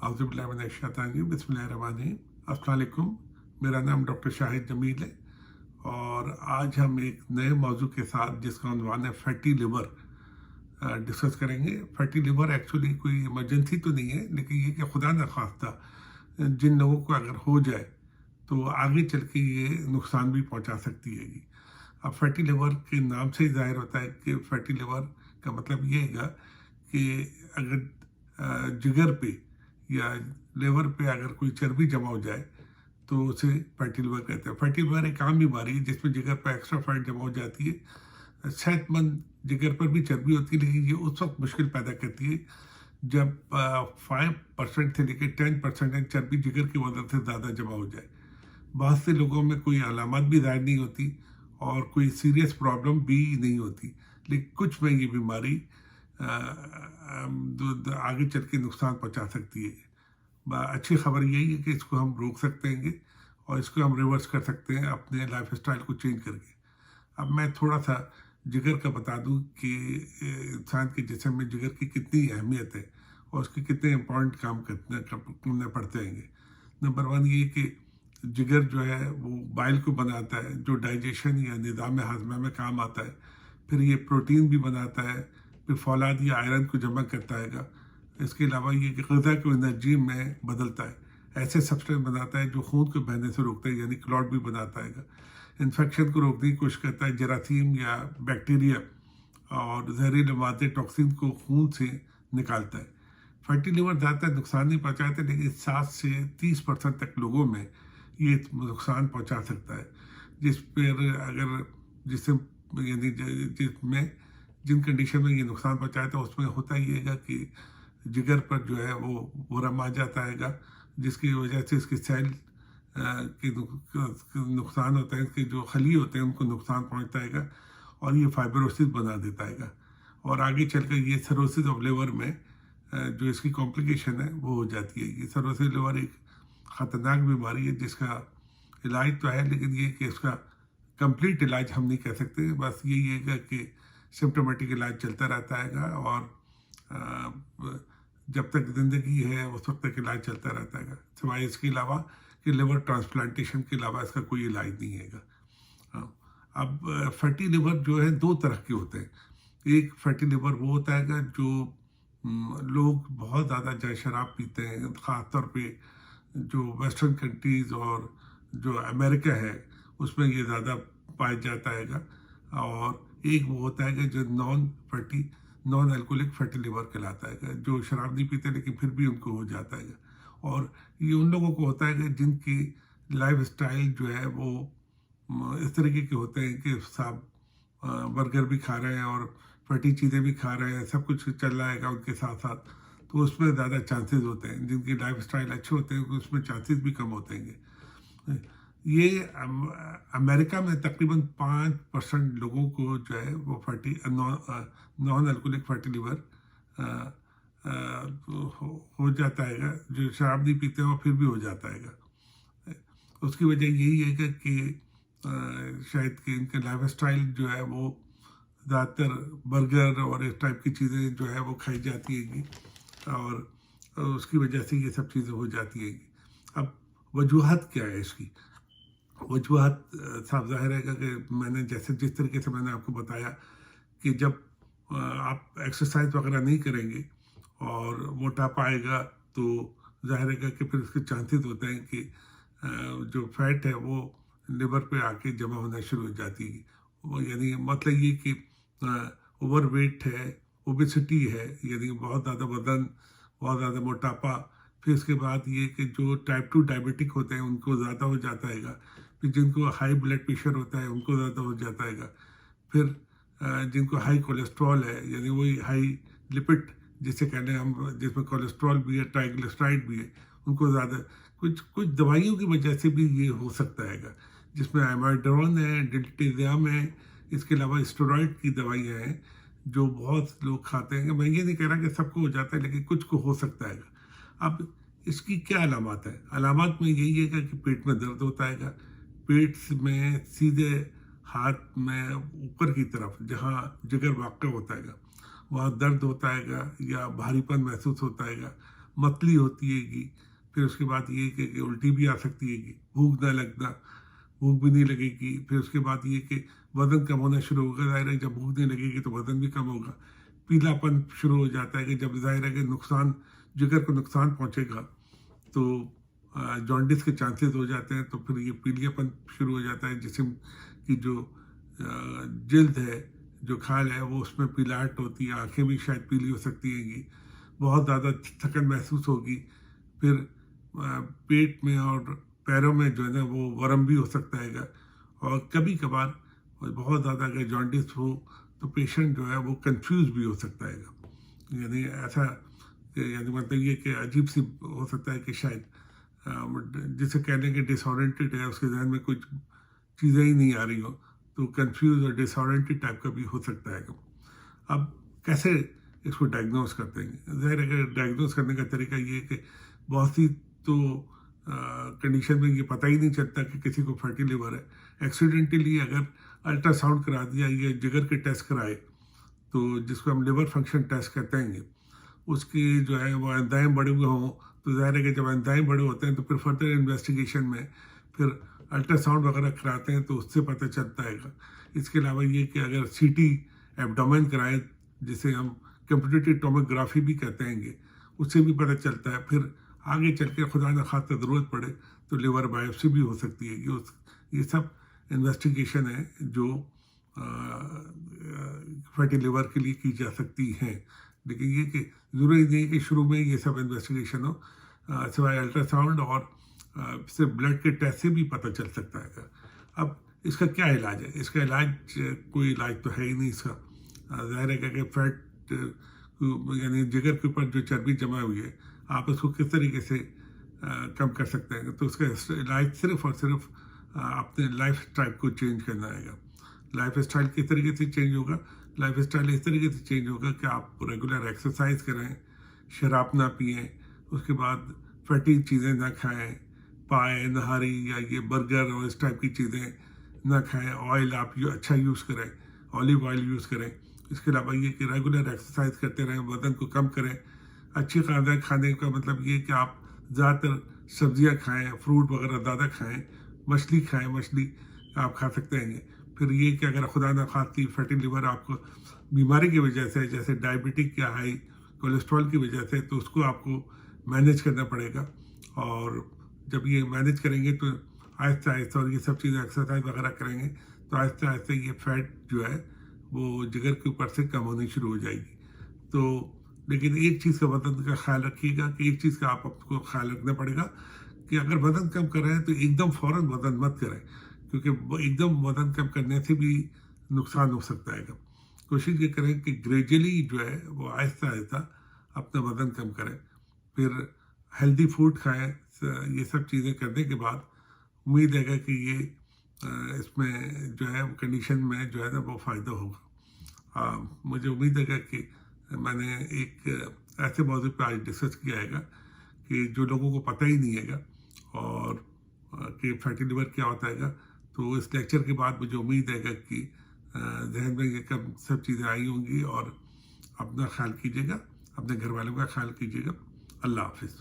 औज़ुबिल्लाहि बिस्मिल्लाहिर्रहमानिर्रहीम। अस्सलाम वालेकुम। मेरा नाम डॉक्टर शाहिद जमील है और आज हम एक नए मौजू के साथ जिसका उन्वान है फैटी लिवर डिस्कस करेंगे। फैटी लिवर एक्चुअली कोई इमरजेंसी तो नहीं है, लेकिन ये कि खुदा न खास्ता जिन लोगों को अगर हो जाए तो आगे चल के ये नुकसान भी पहुंचा सकती है। अब फैटी लिवर के नाम से ही जाहिर होता है कि फैटी लिवर का मतलब ये है कि अगर जिगर पे या लिवर पे अगर कोई चर्बी जमा हो जाए तो उसे फैटी लिवर कहते हैं। फैटी लिवर एक आम बीमारी है जिसमें जिगर पर एक्स्ट्रा फैट जमा हो जाती है। सेहतमंद जिगर पर भी चर्बी होती है, लेकिन ये उस वक्त मुश्किल पैदा करती है जब 5% से लेकर 10% चर्बी जिगर की वजह से ज़्यादा जमा हो जाए। बहुत से लोगों में कोई अलामत भी ज़ाहिर नहीं होती और कोई सीरियस प्रॉब्लम भी नहीं होती, लेकिन कुछ में ये बीमारी आगे चल के नुकसान पहुंचा सकती है। अच्छी खबर यही है कि इसको हम रोक सकते हैं और इसको हम रिवर्स कर सकते हैं अपने लाइफ स्टाइल को चेंज करके। अब मैं थोड़ा सा जिगर का बता दूं कि इंसान के जिस्म में जिगर की कितनी अहमियत है और उसके कितने इम्पोर्टेंट काम करने पड़ते हैं। नंबर 1 ये कि जिगर जो है वो बाइल को बनाता है, जो डाइजेशन या निज़ाम हाजमा में काम आता है। फिर ये प्रोटीन भी बनाता है, फिर फौलाद या आयरन को जमा करता है। इसके अलावा ये कि ग़िज़ा को एनर्जी में बदलता है, ऐसे सब्सटेंस बनाता है जो खून को बहने से रोकता है, यानी क्लॉट भी बनाता है। इन्फेक्शन को रोकने की कोशिश करता है, जरासीम या बैक्टीरिया और जहरीले मादे टॉक्सिन को खून से निकालता है। फैटी लिवर ज़्यादातर नुकसान नहीं पहुँचाते, लेकिन 7 से 30% तक लोगों में ये नुकसान पहुँचा सकता है। जिस पर अगर यानी जिसमें जिन कंडीशन में ये नुकसान पहुँचाता है उसमें होता ही है कि जिगर पर जो है वो वरम आ जाता है, जिसकी वजह से इसके सेल के नुकसान होता है, इसके जो खली होते हैं उनको नुकसान पहुंचता है और ये फाइब्रोसिस बना देता है। और आगे चलकर ये सर्रोसिस ऑफ लिवर में जो इसकी कॉम्प्लिकेशन है वो हो जाती है। ये सर्रोसिस लिवर एक ख़तरनाक बीमारी है जिसका इलाज तो है, लेकिन ये कि इसका कंप्लीट इलाज हम नहीं कह सकते। बस यही है कि सिम्टोमेटिक इलाज चलता रहता है और जब तक ज़िंदगी है उस वक्त तक इलाज चलता रहता है, सिवाय इसके अलावा कि लिवर ट्रांसप्लांटेशन के अलावा इसका कोई इलाज नहीं है। अब फैटी लिवर जो है 2 तरह के होते हैं। एक फैटी लिवर वो होता है जो लोग बहुत ज़्यादा चाहे शराब पीते हैं, ख़ास तौर पे जो वेस्टर्न कंट्रीज़ और जो अमेरिका है उसमें ये ज़्यादा पाया जाता है। और एक वो होता है जो नॉन अल्कोहलिक फैटी लिवर कहलाता है, जो शराब नहीं पीते लेकिन फिर भी उनको हो जाता है। और ये उन लोगों को होता है कि जिनकी लाइफ स्टाइल जो है वो इस तरीके के होते हैं कि साहब बर्गर भी खा रहे हैं और फैटी चीज़ें भी खा रहे हैं, सब कुछ चल रहा है उनके साथ साथ, तो उसमें ज़्यादा चांसेस होते हैं। जिनकी लाइफ स्टाइल अच्छे होते हैं उसमें चांसेस भी कम होते हैं। ये अमेरिका में तकरीबन 5% लोगों को जो है वो नॉन अल्कोहलिक फैटी लिवर हो जाता है, जो शराब नहीं पीते हैं और फिर भी हो जाता है। उसकी वजह यही है कि शायद कि इनका लाइफ स्टाइल जो है वो ज़्यादातर बर्गर और इस टाइप की चीज़ें जो है वो खाई जाती है और उसकी वजह से ये सब चीज़ें हो जाती है। अब वजूहत क्या है इसकी? वजूहत साफ ज़ाहिर है कि मैंने जिस तरीके से मैंने आपको बताया कि जब आप एक्सरसाइज वगैरह नहीं करेंगे और मोटापा आएगा तो ज़ाहिर है कि फिर उसके चांसेस होते हैं कि जो फैट है वो लिवर पे आके जमा होना शुरू हो जाती है। वो यानी मतलब ये कि ओवर वेट है, ओबेसिटी है, यानी बहुत ज़्यादा वज़न, बहुत ज़्यादा मोटापा। फिर उसके बाद ये कि जो टाइप 2 डायबिटिक होते हैं उनको ज़्यादा हो जाता है। फिर जिनको हाई ब्लड प्रेशर होता है उनको ज़्यादा हो जाता है। फिर जिनको हाई कोलेस्ट्रॉल है, यानी वही हाई लिपिड जिसे कहते हैं हम, जिसमें कोलेस्ट्रॉल भी है, ट्राइग्लिसराइड भी है, उनको ज़्यादा कुछ दवाइयों की वजह से भी ये हो सकता है, जिसमें एमाइड्रोन है, डिल्टिज़ियम है। इसके अलावा स्टेरॉइड की दवाइयाँ हैं जो बहुत लोग खाते हैं। मैं ये नहीं कह रहा कि सबको हो जाता है, लेकिन कुछ को हो सकता है। अब इसकी क्या अलामत है? अलामत में यही है कि पेट में दर्द होता है, पेट में सीधे हाथ में ऊपर की तरफ जहाँ जिगर वाक़ होता है वहाँ दर्द होता है या भारीपन महसूस होता है, मतली होती है कि फिर उसके बाद ये कि उल्टी भी आ सकती है कि भूख ना लगना, भूख भी नहीं लगेगी। फिर उसके बाद ये कि वज़न कम होना शुरू होगा, ज़ाहिर है जब भूख नहीं लगेगी तो वज़न भी कम होगा। पीलापन शुरू हो जाता है कि जब ज़ाहिर है कि नुकसान, जिगर को नुकसान पहुंचेगा तो जॉन्डिस के चांसेस हो जाते हैं, तो फिर ये पीलियापन शुरू हो जाता है। जिस्म की जो जल्द है, जो खाल है, वो उसमें पीलाहट होती है, आंखें भी शायद पीली हो सकती हैं, बहुत ज़्यादा थकन महसूस होगी। फिर पेट में और पैरों में जो है ना वो वर्म भी हो सकता है। और कभी कभार बहुत ज़्यादा अगर जॉन्डिस हो तो पेशेंट जो है वो कंफ्यूज भी हो सकता है। यानी ऐसा यानी मतलब ये कि अजीब सी हो सकता है कि शायद जिसे कहने के डिसऑरेंटेड है, उसके जहन में कुछ चीज़ें ही नहीं आ रही हो, तो कंफ्यूज और डिसऑरेंटेड टाइप का भी हो सकता है। अब कैसे इसको डायग्नोस करते हैं? ज़ाहिर है डायग्नोस करने का तरीका ये है कि बहुत सी तो कंडीशन में ये पता ही नहीं चलता कि किसी को फैटी लिवर है। एक्सीडेंटली अगर अल्ट्रासाउंड करा दिया या जिगर के टेस्ट कराए, तो जिसको हम लिवर फंक्शन टेस्ट कहते हैं, उसकी जो है वो एंजाइम बढ़े हुए हों, तो ज़ाहिर है कि जब एंजाइम बड़े होते हैं तो फिर फर्दर इन्वेस्टिगेशन में फिर अल्ट्रासाउंड वगैरह कराते हैं तो उससे पता चलता है। इसके अलावा ये कि अगर सीटी एब्डोमेन कराएं, जिसे हम कंप्यूटेड टोमोग्राफी भी कहते हैं, उससे भी पता चलता है। फिर आगे चल के खुदा न खास्ता ज़रूरत पड़े तो लिवर बायोप्सी भी हो सकती है। ये सब इन्वेस्टिगेशन है जो फैटी लिवर के लिए की जा सकती हैं। लेकिन ये कि ज़रूरी नहीं कि शुरू में ये सब इन्वेस्टिगेशन हो, सिवाय अल्ट्रासाउंड और सिर्फ ब्लड के टेस्ट से भी पता चल सकता है। अब इसका क्या इलाज है? इसका इलाज कोई इलाज तो है ही नहीं इसका। ज़ाहिर है कि फैट यानी जिगर के ऊपर जो चर्बी जमा हुई है, आप उसको किस तरीके से कम कर सकते हैं? तो उसका इलाज सिर्फ और सिर्फ अपने लाइफ स्टाइल को चेंज करना आएगा। लाइफ स्टाइल किस तरीके से चेंज होगा? लाइफ स्टाइल इस तरीके से चेंज होगा कि आप रेगुलर एक्सरसाइज करें, शराब ना पिएं, उसके बाद फैटी चीज़ें ना खाएं, पाए नहारी या ये बर्गर और इस टाइप की चीज़ें ना खाएं। ऑयल आप अच्छा यूज़ करें, ऑलिव ऑयल यूज़ करें। इसके अलावा ये कि रेगुलर एक्सरसाइज करते रहें, वज़न को कम करें। अच्छी खाना खाने का मतलब ये कि आप ज़्यादातर सब्जियां खाएं, फ्रूट वगैरह ज़्यादा खाएं, मछली खाएं, मछली आप खा सकते हैं। फिर ये कि अगर खुदा न खास्ती फैटी लिवर आपको बीमारी की वजह से, जैसे डायबिटिक या हाई कोलेस्ट्रॉल की वजह से, तो उसको आपको मैनेज करना पड़ेगा। और जब ये मैनेज करेंगे तो आहिस्ता आहिस्ता, और ये सब चीज़ें एक्सरसाइज वगैरह करेंगे तो आहिस्ता आहिस्ता ये फैट जो है वो जिगर के ऊपर से कम होनी शुरू हो जाएगी। तो लेकिन एक चीज़ का वज़न का ख्याल रखिएगा कि एक चीज़ का आपको ख्याल रखना पड़ेगा कि अगर वज़न कम कर रहे हैं तो एकदम फ़ौरन वज़न मत करें, क्योंकि एकदम वज़न कम करने से भी नुकसान हो सकता है। कोशिश ये करें कि ग्रेजुअली जो है वो आहिस्ता आहिस्ता अपना वज़न कम करें। फिर हेल्दी फूड खाएं। ये सब चीज़ें करने के बाद उम्मीद है कि ये इसमें जो है कंडीशन में जो है ना वो फ़ायदा होगा। मुझे उम्मीद है कि मैंने एक ऐसे मौजू पर आज डिस्कस किया है कि जो लोगों को पता ही नहीं है और कि फैटी लिवर क्या होता है। तो इस लेक्चर के बाद मुझे उम्मीद है कि जहन में ये कम सब चीज़ें आई होंगी और अपना ख्याल कीजिएगा, अपने घर वालों का ख्याल कीजिएगा। अल्लाह हाफिज़।